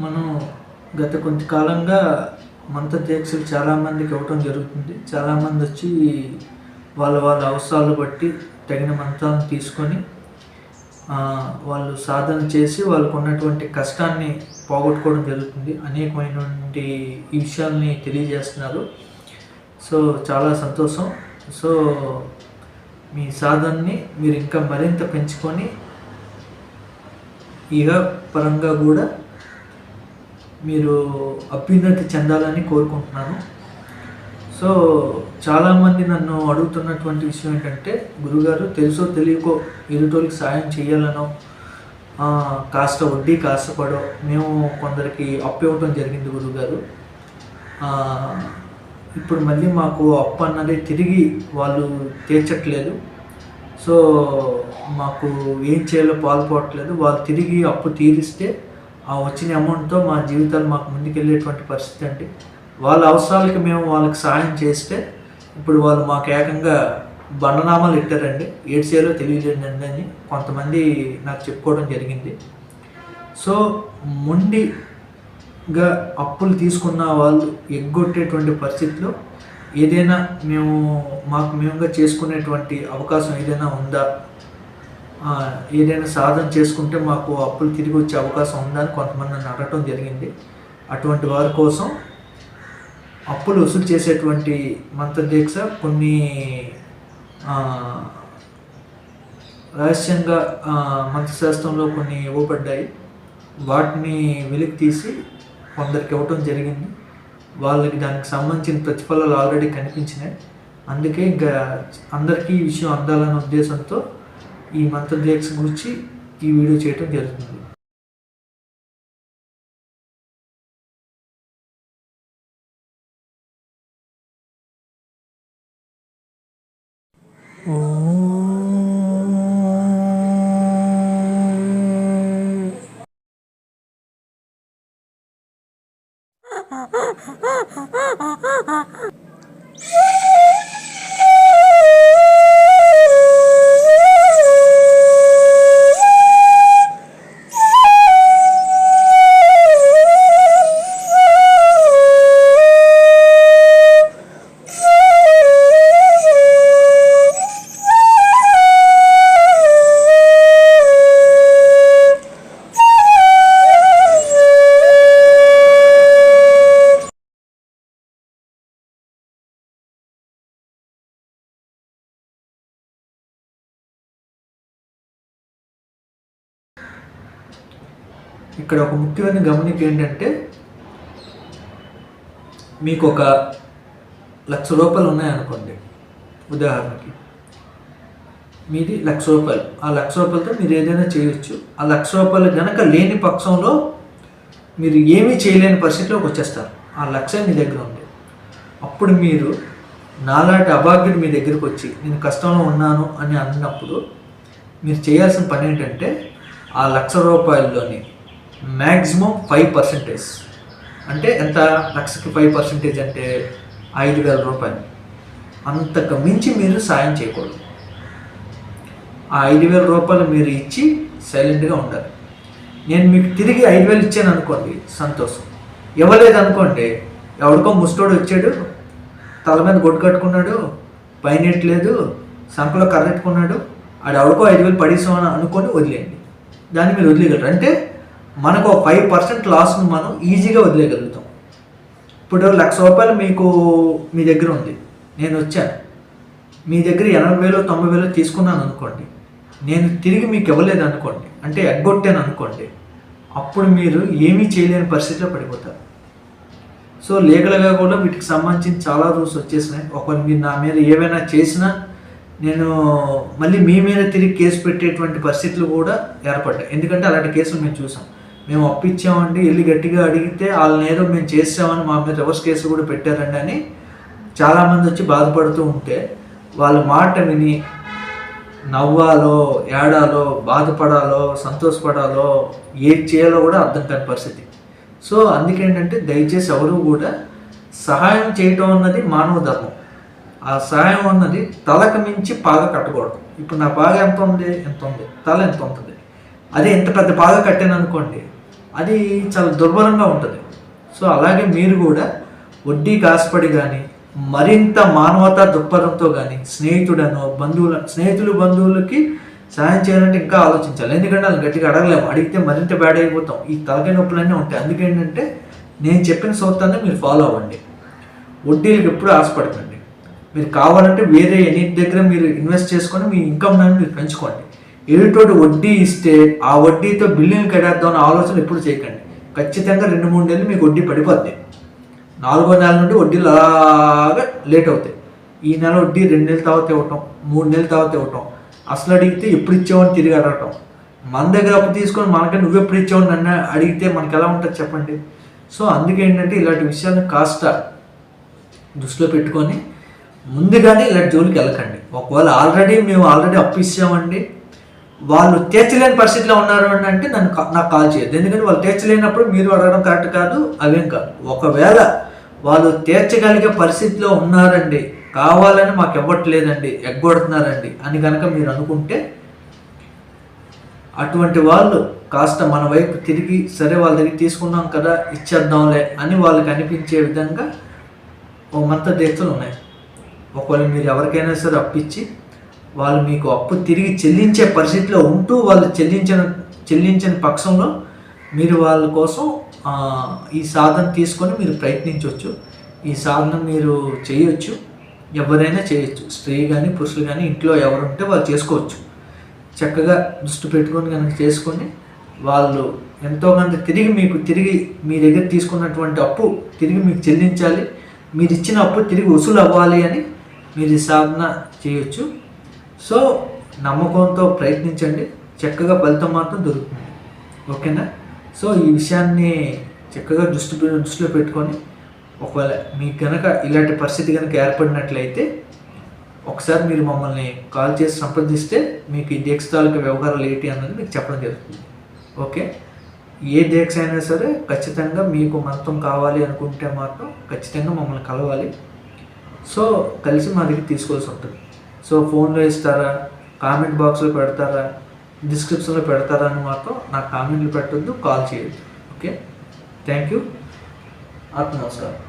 మనం గత కొంతకాలంగా మంత్ర దీక్షలు చాలామందికి ఇవ్వటం జరుగుతుంది. చాలామంది వచ్చి వాళ్ళ వాళ్ళ అవసరాలు బట్టి తగిన మంత్రాలను తీసుకొని వాళ్ళు సాధన చేసి వాళ్ళకు ఉన్నటువంటి కష్టాన్ని పోగొట్టుకోవడం జరుగుతుంది. అనేకమైనటువంటి ఈ విషయాల్ని తెలియజేస్తున్నారు. సో చాలా సంతోషం. సో మీ సాధనని మీరు ఇంకా మరింత పెంచుకొని ఇహ పరంగా కూడా మీరు అభ్యున్నతి చెందాలని కోరుకుంటున్నాను. సో చాలామంది నన్ను అడుగుతున్నటువంటి విషయం ఏంటంటే, గురుగారు తెలుసో తెలియకో ఎదుటోళ్ళకి సాయం చేయాలనో కాస్త వడ్డీ కాస్త పడో మేము కొందరికి అప్పు ఇవ్వటం జరిగింది గురుగారు. ఇప్పుడు మళ్ళీ మాకు అప్పు అన్నది తిరిగి వాళ్ళు తీర్చట్లేదు. సో మాకు ఏం చేయాలో పాల్పోవట్లేదు. వాళ్ళు తిరిగి అప్పు తీరిస్తే ఆ వచ్చిన అమౌంట్తో మా జీవితాలు మాకు ముందుకెళ్ళేటువంటి పరిస్థితి అండి. వాళ్ళ అవసరాలకి మేము వాళ్ళకి సహాయం చేస్తే ఇప్పుడు వాళ్ళు మాకు ఏకంగా బండనామాలు ఇట్టారండి. ఏడు చేయాలో తెలియలేదండి అని కొంతమంది నాకు చెప్పుకోవడం జరిగింది. సో మొండిగా అప్పులు తీసుకున్న వాళ్ళు ఎగ్గొట్టేటువంటి పరిస్థితిలో ఏదైనా మాకు మేముగా చేసుకునేటువంటి అవకాశం ఏదైనా ఉందా, ఏదైనా సాధన చేసుకుంటే మాకు అప్పులు తిరిగి వచ్చే అవకాశం ఉందా అని కొంతమంది నన్ను అడగటం జరిగింది. అటువంటి వారి కోసం అప్పులు వసూలు చేసేటువంటి మంత్రదీక్ష కొన్ని రహస్యంగా మంత్రశాస్త్రంలో కొన్ని ఇవ్వబడ్డాయి. వాటిని వెలికి తీసి కొందరికి ఇవ్వటం జరిగింది. వాళ్ళకి దానికి సంబంధించిన ప్రతిఫలాలు ఆల్రెడీ కనిపించినాయి. అందుకే ఇంకా అందరికీ ఈ విషయం అందాలన్న ఉద్దేశంతో ఈ మంత్రదీక్ష గురించి ఈ వీడియో చేయటం జరుగుతుంది. ఇక్కడ ఒక ముఖ్యమైన గమనిక ఏంటంటే, మీకు ఒక 1,00,000 రూపాయలు ఉన్నాయనుకోండి. ఉదాహరణకి మీది 1,00,000 రూపాయలు. ఆ 1,00,000 రూపాయలతో మీరు ఏదైనా చేయొచ్చు. ఆ 1,00,000 రూపాయలు కనుక లేని పక్షంలో మీరు ఏమీ చేయలేని పరిస్థితిలోకి వచ్చేస్తారు. ఆ 1,00,000 మీ దగ్గర ఉంది. అప్పుడు మీరు నాలాంటి అభాగ్యుడు మీ దగ్గరికి వచ్చి నేను కష్టంలో ఉన్నాను అని అన్నప్పుడు మీరు చేయాల్సిన పని ఏంటంటే, ఆ 1,00,000 రూపాయల్లోని మ్యాక్సిమం 5%, అంటే ఎంత, 1,00,000కి 5% అంటే 5,000 రూపాయలు. అంతకు మించి మీరు సాయం చేయకూడదు. ఆ 5,000 రూపాయలు మీరు ఇచ్చి సైలెంట్గా ఉండాలి. నేను మీకు తిరిగి 5,000 ఇచ్చాను అనుకోండి, సంతోషం. ఇవ్వలేదు అనుకోండి, ఎవరికో ముష్టోడు వచ్చాడు, తల మీద గొడ్డు కట్టుకున్నాడు, పైనెట్లేదు, సంకలో కర్రెట్టుకున్నాడు, ఆడు ఎవరికో 5,000 పడేసామని అనుకొని వదిలేయండి. దాన్ని మీరు వదిలేయగలరు. అంటే మనకు 5% లాస్ను మనం ఈజీగా వదిలేయగలుగుతాం. ఇప్పుడు 1,00,000 రూపాయలు మీకు మీ దగ్గర ఉంది, నేను వచ్చాను, మీ దగ్గర 80,000 90,000 తీసుకున్నాను అనుకోండి, నేను తిరిగి మీకు ఇవ్వలేదు అనుకోండి, అంటే ఎగ్గొట్టాను అనుకోండి, అప్పుడు మీరు ఏమీ చేయలేని పరిస్థితిలో పడిపోతారు. సో లీగల్గా కూడా వీటికి సంబంధించిన చాలా రూల్స్ వచ్చేసినాయి. ఒకవేళ మీరు నా మీద ఏమైనా చేసినా నేను మళ్ళీ మీ మీద తిరిగి కేసు పెట్టేటువంటి పరిస్థితులు కూడా ఏర్పడ్డాయి. ఎందుకంటే అలాంటి కేసులు మేము చూసాం. మేము అప్పిచ్చామండి, వెళ్ళి గట్టిగా అడిగితే వాళ్ళని ఏదో మేము చేసామని మా మీద రివర్స్ కేసులు కూడా పెట్టారండి అని చాలామంది వచ్చి బాధపడుతూ ఉంటే, వాళ్ళ మాట విని నవ్వాలో ఏడాలో బాధపడాలో సంతోషపడాలో ఏది చేయాలో కూడా అర్థం కాని పరిస్థితి. సో అందుకేంటంటే దయచేసి ఎవరు కూడా సహాయం చేయటం అన్నది మానవ ధర్మం. ఆ సహాయం అన్నది తలకు మించి పాగా కట్టకూడదు. ఇప్పుడు నా పాగా ఎంత ఉంది, తల ఎంత ఉంటుంది, అదే ఎంత పెద్ద పాగా కట్టాను అనుకోండి, అది చాలా దుర్భరంగా ఉంటుంది. సో అలాగే మీరు కూడా వడ్డీకి ఆశపడి కానీ మరింత మానవతా దృక్పథంతో కానీ స్నేహితులు బంధువులకి సహాయం చేయాలంటే ఇంకా ఆలోచించాలి. ఎందుకంటే వాళ్ళు గట్టిగా అడగలేము, అడిగితే మరింత బ్యాడ్ అయిపోతాం. ఈ తలకాయ నొప్పులన్నీ ఉంటాయి. అందుకేంటంటే నేను చెప్పిన సూత్రాన్ని మీరు ఫాలో అవ్వండి. వడ్డీలకు ఎప్పుడు ఆశపడకండి. మీరు కావాలంటే వేరే ఎనీ దగ్గర మీరు ఇన్వెస్ట్ చేసుకొని మీ ఇన్కమ్ మీరు పెంచుకోండి. ఎదుటోటి వడ్డీ ఇస్తే ఆ వడ్డీతో బిల్లులు కట్టేద్దాం అనే ఆలోచన ఎప్పుడు చేయకండి. ఖచ్చితంగా 2-3 నెలలు మీకు వడ్డీ పడిపోద్ది. 4వ నెల నుండి వడ్డీలు అలాగా లేట్ అవుతాయి. ఈ నెల వడ్డీ 2 నెలల తర్వాత ఇవ్వటం, 3 నెలల తర్వాత ఇవ్వటం, అసలు అడిగితే ఎప్పుడు ఇచ్చావని తిరిగి అడగటం. మన దగ్గర అప్పు తీసుకొని మనకి నువ్వెప్పుడు ఇచ్చావు నన్ను అడిగితే మనకి ఎలా ఉంటుంది చెప్పండి. సో అందుకే ఏంటంటే ఇలాంటి విషయాలను కాస్త దృష్టిలో పెట్టుకొని ముందుగానే ఇలాంటి జోలికి వెళ్ళకండి. ఒకవేళ మేము ఆల్రెడీ అప్పు ఇచ్చామండి, వాళ్ళు తీర్చలేని పరిస్థితిలో ఉన్నారు అని అంటే నాకు కాల్ చేయొద్దు. ఎందుకంటే వాళ్ళు తీర్చలేనప్పుడు మీరు అడగడం కరెక్ట్ కాదు, అవేం కాదు. ఒకవేళ వాళ్ళు తీర్చగలిగే పరిస్థితిలో ఉన్నారండి, కావాలని మాకు ఇవ్వట్లేదండి, ఎగ్గొడుతున్నారండి అని కనుక మీరు అనుకుంటే అటువంటి వాళ్ళు కాస్త మన వైపు తిరిగి సరే వాళ్ళ దగ్గర తీసుకున్నాం కదా ఇచ్చేద్దాంలే అని వాళ్ళకి అనిపించే విధంగా ఓ మంత దీక్షలు ఉన్నాయి. ఒకవేళ మీరు ఎవరికైనా సరే అప్పిచ్చి వాళ్ళు మీకు అప్పు తిరిగి చెల్లించే పరిస్థితిలో ఉంటూ వాళ్ళు చెల్లించని పక్షంలో మీరు వాళ్ళ కోసం ఈ సాధన తీసుకొని మీరు ప్రయత్నించవచ్చు. ఈ సాధన మీరు చేయొచ్చు, ఎవరైనా చేయొచ్చు. స్త్రీ కానీ పురుషులు కానీ ఇంట్లో ఎవరు ఉంటే వాళ్ళు చేసుకోవచ్చు. చక్కగా దృష్టి పెట్టుకొని కనుక చేసుకొని వాళ్ళు ఎంతో కొంత తిరిగి మీ దగ్గర తీసుకున్నటువంటి అప్పు తిరిగి మీకు చెల్లించాలి, మీరు ఇచ్చిన అప్పు తిరిగి వసూలు అవ్వాలి అని మీరు ఈ సాధన చేయొచ్చు. సో నమ్మకంతో ప్రయత్నించండి, చక్కగా ఫలితం మాత్రం దొరుకుతుంది. ఓకేనా? సో ఈ విషయాన్ని చక్కగా దృష్టిలో పెట్టుకొని ఒకవేళ మీకు కనుక ఇలాంటి పరిస్థితి కనుక ఏర్పడినట్లయితే ఒకసారి మీరు మమ్మల్ని కాల్ చేసి సంప్రదిస్తే మీకు ఈ దీక్ష తాలూకా వ్యవహారాలు ఏంటి అన్నది మీకు చెప్పడం జరుగుతుంది. ఓకే? ఏ దీక్ష అయినా సరే ఖచ్చితంగా మీకు మంత్రం కావాలి అనుకుంటే మాత్రం ఖచ్చితంగా మమ్మల్ని కలవాలి. సో కలిసి మా దగ్గర తీసుకోవాల్సి ఉంటుంది. సో ఫోన్లో ఇస్తారా, కామెంట్ బాక్స్లో పెడతారా, డిస్క్రిప్షన్లో పెడతారా అని మాత్రం నాకు కామెంట్లు పెట్టొద్దు, కాల్ చేయొద్దు. ఓకే? Thank you. నమస్కారం.